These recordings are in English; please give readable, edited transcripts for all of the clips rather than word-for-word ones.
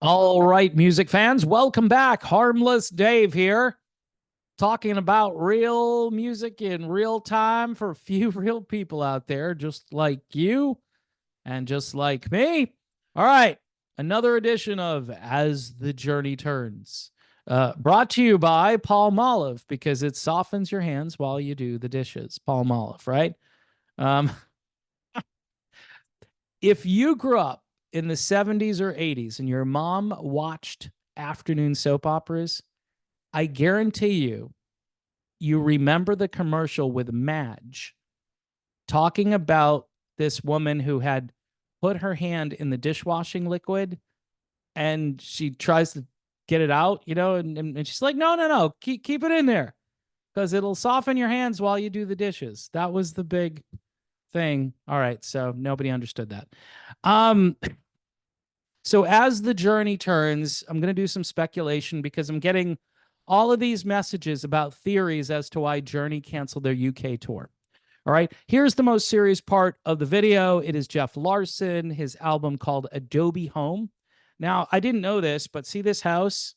All right, music fans, welcome back. Harmless Dave here, talking about real music in real time for a few real people out there, just like you and just like me. All right, another edition of As the Journey Turns, brought to you by Palmolive because it softens your hands while you do the dishes. Palmolive, right? Um, if you grew up in the 70s or 80s and your mom watched afternoon soap operas, I guarantee you remember the commercial with Madge talking about this woman who had put her hand in the dishwashing liquid and she tries to get it out, and she's like, no, no, no, keep it in there because it'll soften your hands while you do the dishes. That was the big thing. All right, so nobody understood that. Um, So as the journey turns, I'm going to do some speculation because I'm getting all of these messages about theories as to why Journey canceled their UK tour. All right, here's the most serious part of the video. It is Jeff Larson, his album called Adobe Home. Now, I didn't know this, but see this house?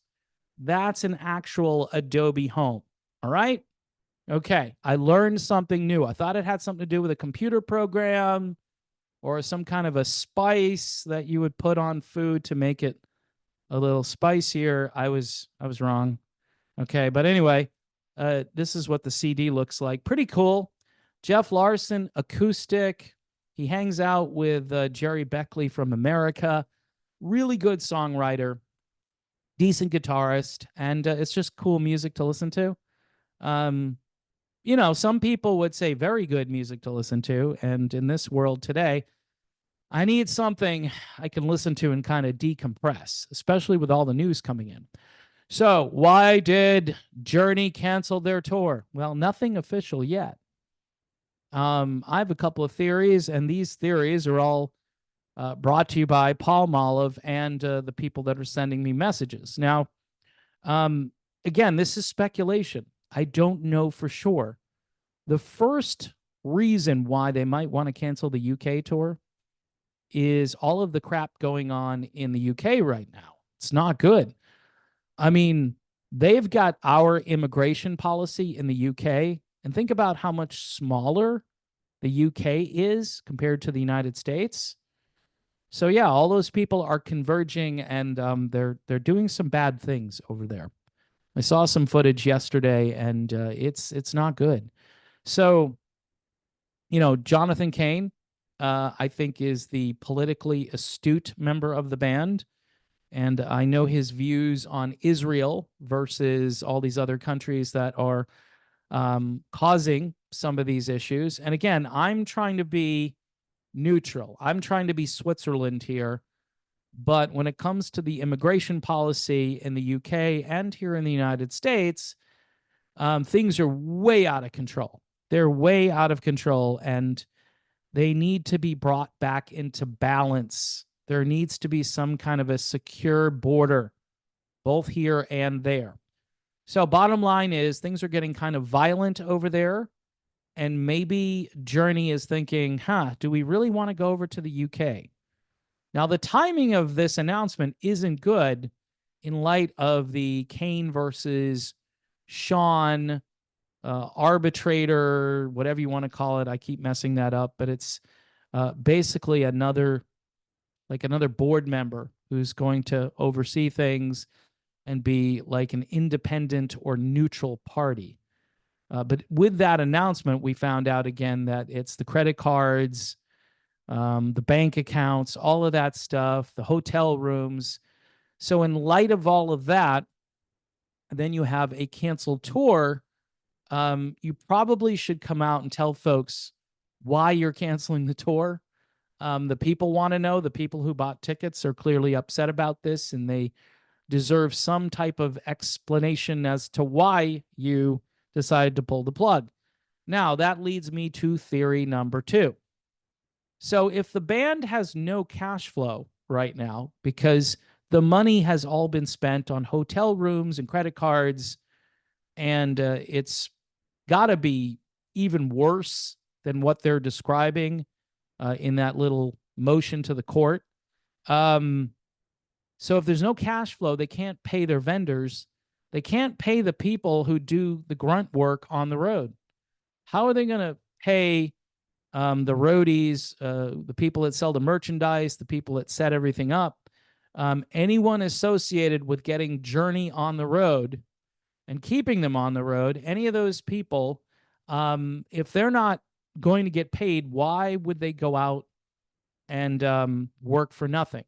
That's an actual Adobe Home. All right. Okay. I learned something new. I thought it had something to do with a computer program or some kind of a spice that you would put on food to make it a little spicier. I was wrong. Okay, but anyway, this is what the CD looks like. Pretty cool. Jeff Larson, acoustic. He hangs out with Jerry Beckley from America. Really good songwriter, decent guitarist, and it's just cool music to listen to. Um, some people would say very good music to listen to, and in this world today, I need something I can listen to and kind of decompress, especially with all the news coming in. So, why did Journey cancel their tour? Well, nothing official yet. I have a couple of theories, and these theories are all brought to you by Paul Molive and the people that are sending me messages. Now, um, again, this is speculation. I don't know for sure. The first reason why they might want to cancel the UK tour is all of the crap going on in the UK right now. It's not good. I mean, they've got our immigration policy in the UK, and think about how much smaller the UK is compared to the United States. So yeah, all those people are converging, and they're doing some bad things over there. I saw some footage yesterday, and it's not good. So Jonathan Kane, I think, is the politically astute member of the band. And I know his views on Israel versus all these other countries that are causing some of these issues. And again, I'm trying to be neutral. I'm trying to be Switzerland here. But when it comes to the immigration policy in the UK and here in the United States, things are way out of control. They're way out of control. And they need to be brought back into balance. There needs to be some kind of a secure border, both here and there. So, bottom line is things are getting kind of violent over there. And maybe Journey is thinking, do we really want to go over to the UK? Now, the timing of this announcement isn't good in light of the Kane versus Sean arbitrator, whatever you want to call it. I keep messing that up, but it's basically another board member who's going to oversee things and be like an independent or neutral party. But with that announcement, we found out again that it's the credit cards, the bank accounts, all of that stuff, the hotel rooms. So, in light of all of that, then you have a canceled tour. You probably should come out and tell folks why you're canceling the tour. The people want to know. The people who bought tickets are clearly upset about this, and they deserve some type of explanation as to why you decided to pull the plug. Now, that leads me to theory number two. So, if the band has no cash flow right now because the money has all been spent on hotel rooms and credit cards, and it's got to be even worse than what they're describing in that little motion to the court. Um, So if there's no cash flow, they can't pay their vendors. They can't pay the people who do the grunt work on the road. How are they going to pay the roadies, the people that sell the merchandise, the people that set everything up, anyone associated with getting Journey on the road and keeping them on the road? Any of those people, if they're not going to get paid, why would they go out and work for nothing?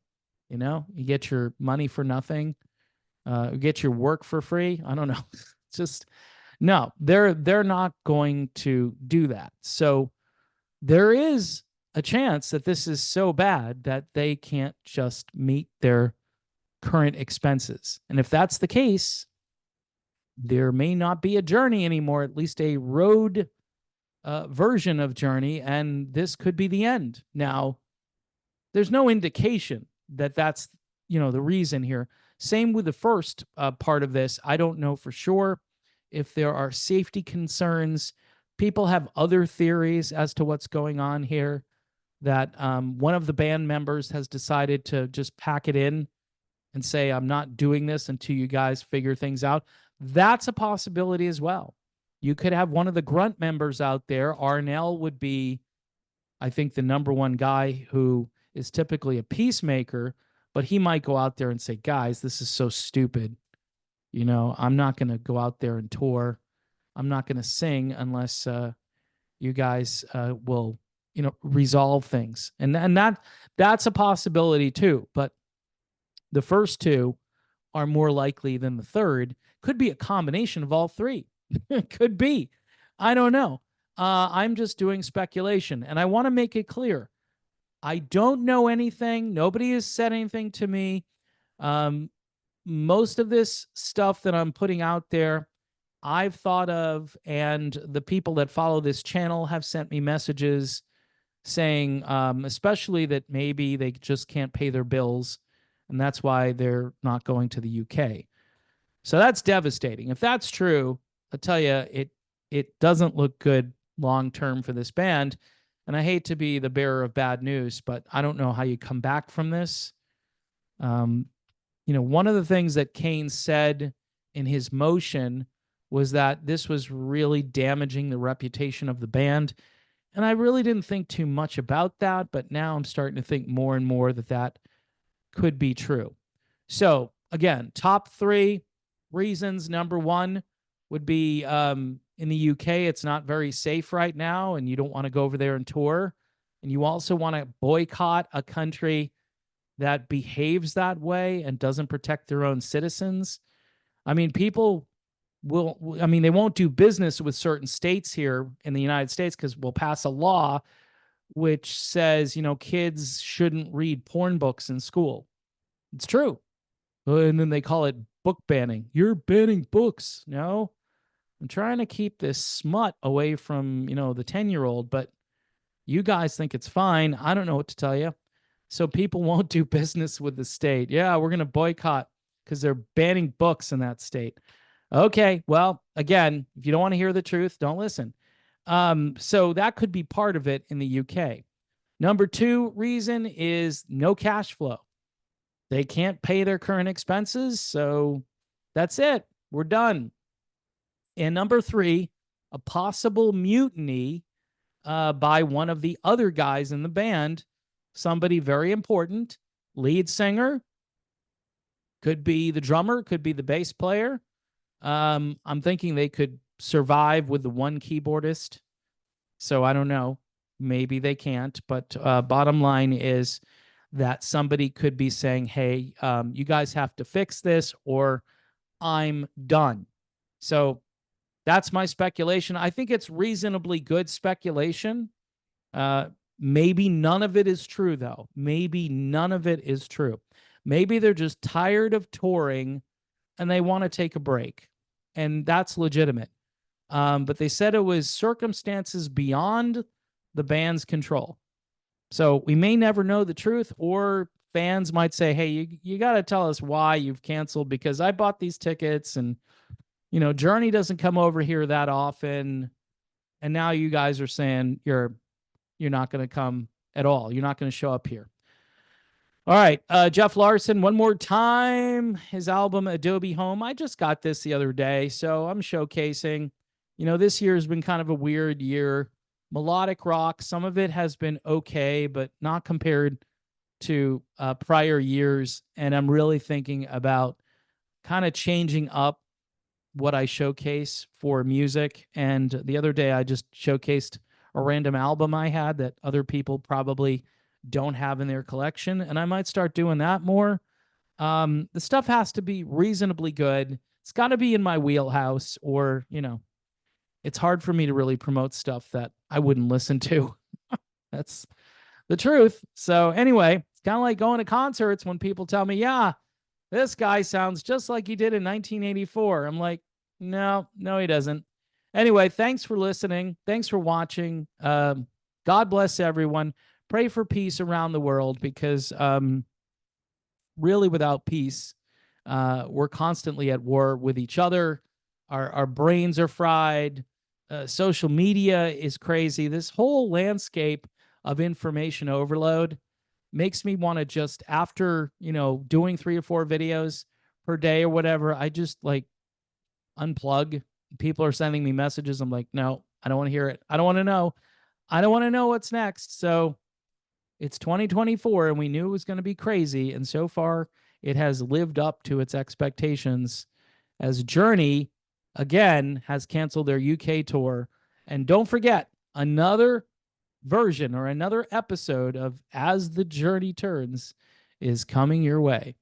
You get your money for nothing, get your work for free. I don't know. Just no, they're not going to do that. So there is a chance that this is so bad that they can't just meet their current expenses. And if that's the case, there may not be a Journey anymore, at least a road version of Journey, and this could be the end. Now, there's no indication that that's the reason here. Same with the first part of this. I don't know for sure if there are safety concerns. People have other theories as to what's going on here. That one of the band members has decided to just pack it in and say, I'm not doing this until you guys figure things out. That's a possibility as well. You could have one of the grunt members out there. Arnell would be, I think, the number one guy who is typically a peacemaker, but he might go out there and say, guys, this is so stupid. I'm not going to go out there and tour. I'm not going to sing unless you guys will, resolve things. And that's a possibility too. But the first two are more likely than the third. Could be a combination of all three. Could be. I don't know. I'm just doing speculation. And I want to make it clear. I don't know anything. Nobody has said anything to me. Most of this stuff that I'm putting out there, I've thought of, and the people that follow this channel have sent me messages saying, especially that maybe they just can't pay their bills, and that's why they're not going to the UK. So that's devastating. If that's true, I'll tell you, it doesn't look good long term for this band. And I hate to be the bearer of bad news, but I don't know how you come back from this. One of the things that Kane said in his motion was that this was really damaging the reputation of the band. And I really didn't think too much about that, but now I'm starting to think more and more that that could be true. So again, top three reasons. Number one would be in the UK, it's not very safe right now, and you don't want to go over there and tour. And you also want to boycott a country that behaves that way and doesn't protect their own citizens. I mean, people they won't do business with certain states here in the United States because we'll pass a law which says, kids shouldn't read porn books in school. It's true. And then they call it book banning. You're banning books. No, I'm trying to keep this smut away from, the 10-year-old, but you guys think it's fine. I don't know what to tell you. So people won't do business with the state. Yeah, we're going to boycott because they're banning books in that state. Okay, well, again, if you don't want to hear the truth, don't listen. So that could be part of it in the UK. Number two reason is no cash flow. They can't pay their current expenses, so that's it. We're done. And number three, a possible mutiny by one of the other guys in the band, somebody very important, lead singer, could be the drummer, could be the bass player. I'm thinking they could survive with the one keyboardist. So I don't know. Maybe they can't. But bottom line is that somebody could be saying, hey, you guys have to fix this or I'm done. So that's my speculation. I think it's reasonably good speculation. Maybe none of it is true, though. Maybe none of it is true. Maybe they're just tired of touring and they want to take a break. And that's legitimate. But they said it was circumstances beyond the band's control. So we may never know the truth, or fans might say, hey, you got to tell us why you've canceled, because I bought these tickets and, Journey doesn't come over here that often. And now you guys are saying you're not going to come at all. You're not going to show up here. All right. Jeff Larson, one more time. His album Adobe Home. I just got this the other day, so I'm showcasing. This year has been kind of a weird year. Melodic rock, some of it has been okay, but not compared to prior years. And I'm really thinking about kind of changing up what I showcase for music. And the other day, I just showcased a random album I had that other people probably don't have in their collection. And I might start doing that more. The stuff has to be reasonably good. It's got to be in my wheelhouse, or, it's hard for me to really promote stuff that I wouldn't listen to. That's the truth. So, anyway, it's kind of like going to concerts when people tell me, yeah, this guy sounds just like he did in 1984. I'm like, no, he doesn't. Anyway, thanks for listening. Thanks for watching. God bless everyone. Pray for peace around the world, because really, without peace, we're constantly at war with each other. Our brains are fried. Social media is crazy. This whole landscape of information overload makes me want to just, after, doing 3 or 4 videos per day or whatever, I just like unplug. People are sending me messages. I'm like, no, I don't want to hear it. I don't want to know. I don't want to know what's next. So it's 2024 and we knew it was going to be crazy. And so far it has lived up to its expectations, as Journey again has canceled their UK tour. And don't forget, another version or another episode of As the Journey Turns is coming your way.